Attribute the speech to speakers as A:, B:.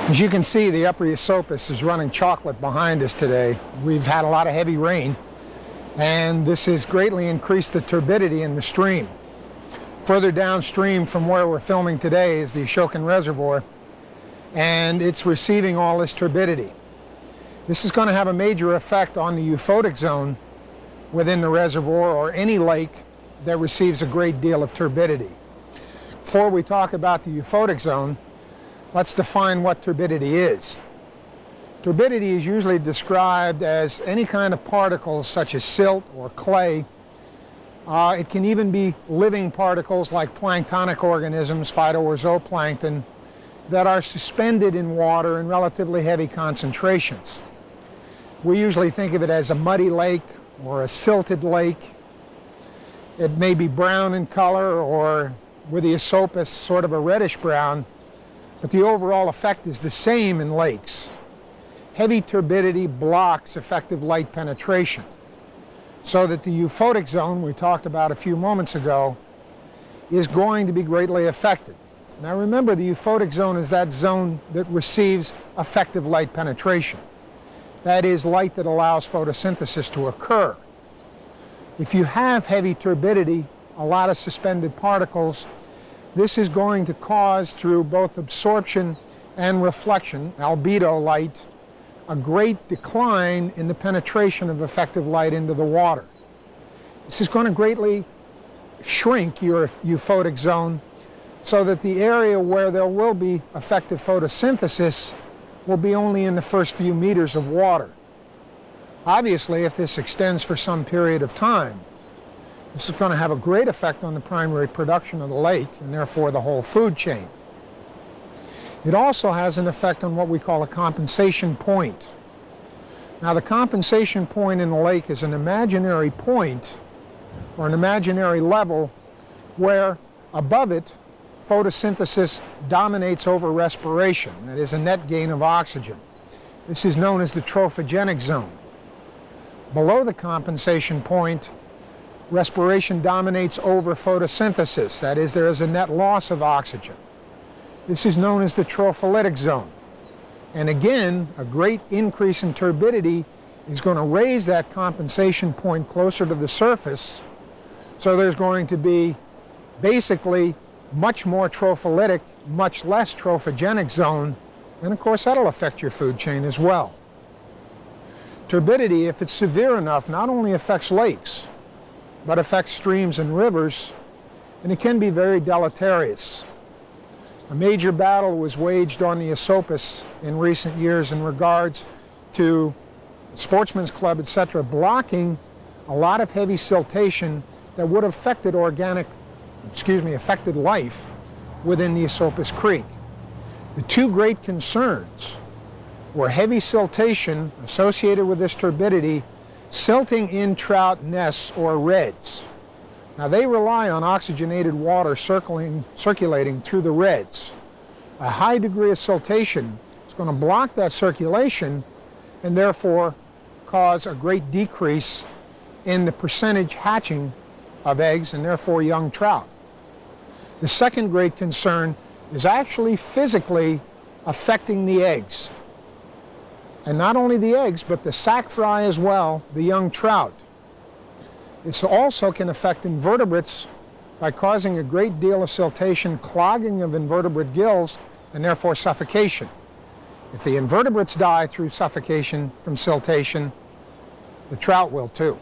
A: As you can see, the upper Esopus is running chocolate behind us today. We've had a lot of heavy rain, and this has greatly increased the turbidity in the stream. Further downstream from where we're filming today is the Ashokan Reservoir, and it's receiving all this turbidity. This is going to have a major effect on the euphotic zone within the reservoir or any lake that receives a great deal of turbidity. Before we talk about the euphotic zone, let's define what turbidity is. Turbidity is usually described as any kind of particles such as silt or clay. It can even be living particles like planktonic organisms, phyto or zooplankton, that are suspended in water in relatively heavy concentrations. We usually think of it as a muddy lake or a silted lake. It may be brown in color or with the esopus sort of a reddish brown, but the overall effect is the same in lakes. Heavy turbidity blocks effective light penetration, so that the euphotic zone we talked about a few moments ago is going to be greatly affected. Now remember, the euphotic zone is that zone that receives effective light penetration. That is, light that allows photosynthesis to occur. If you have heavy turbidity, a lot of suspended particles, this is going to cause, through both absorption and reflection, albedo light, a great decline in the penetration of effective light into the water. This is going to greatly shrink your euphotic zone, so that the area where there will be effective photosynthesis will be only in the first few meters of water. Obviously, if this extends for some period of time, this is going to have a great effect on the primary production of the lake, and therefore the whole food chain. It also has an effect on what we call a compensation point. Now, the compensation point in the lake is an imaginary point, or an imaginary level, where above it photosynthesis dominates over respiration. That is a net gain of oxygen. This is known as the trophogenic zone. Below the compensation point, respiration dominates over photosynthesis. That is, there is a net loss of oxygen. This is known as the tropholytic zone. And again, a great increase in turbidity is going to raise that compensation point closer to the surface. So there's going to be basically much more tropholytic, much less trophogenic zone, and of course that'll affect your food chain as well. Turbidity, if it's severe enough, not only affects lakes, but affects streams and rivers, and it can be very deleterious. A major battle was waged on the Esopus in recent years in regards to sportsmen's club, etc., blocking a lot of heavy siltation that would have affected affected life within the Esopus Creek. The two great concerns were heavy siltation associated with this turbidity, silting in trout nests or redds. Now, they rely on oxygenated water circulating through the redds. A high degree of siltation is going to block that circulation and therefore cause a great decrease in the percentage hatching of eggs and therefore young trout. The second great concern is actually physically affecting the eggs. And not only the eggs, but the sac fry as well, the young trout. It also can affect invertebrates by causing a great deal of siltation, clogging of invertebrate gills, and therefore suffocation. If the invertebrates die through suffocation from siltation, the trout will too.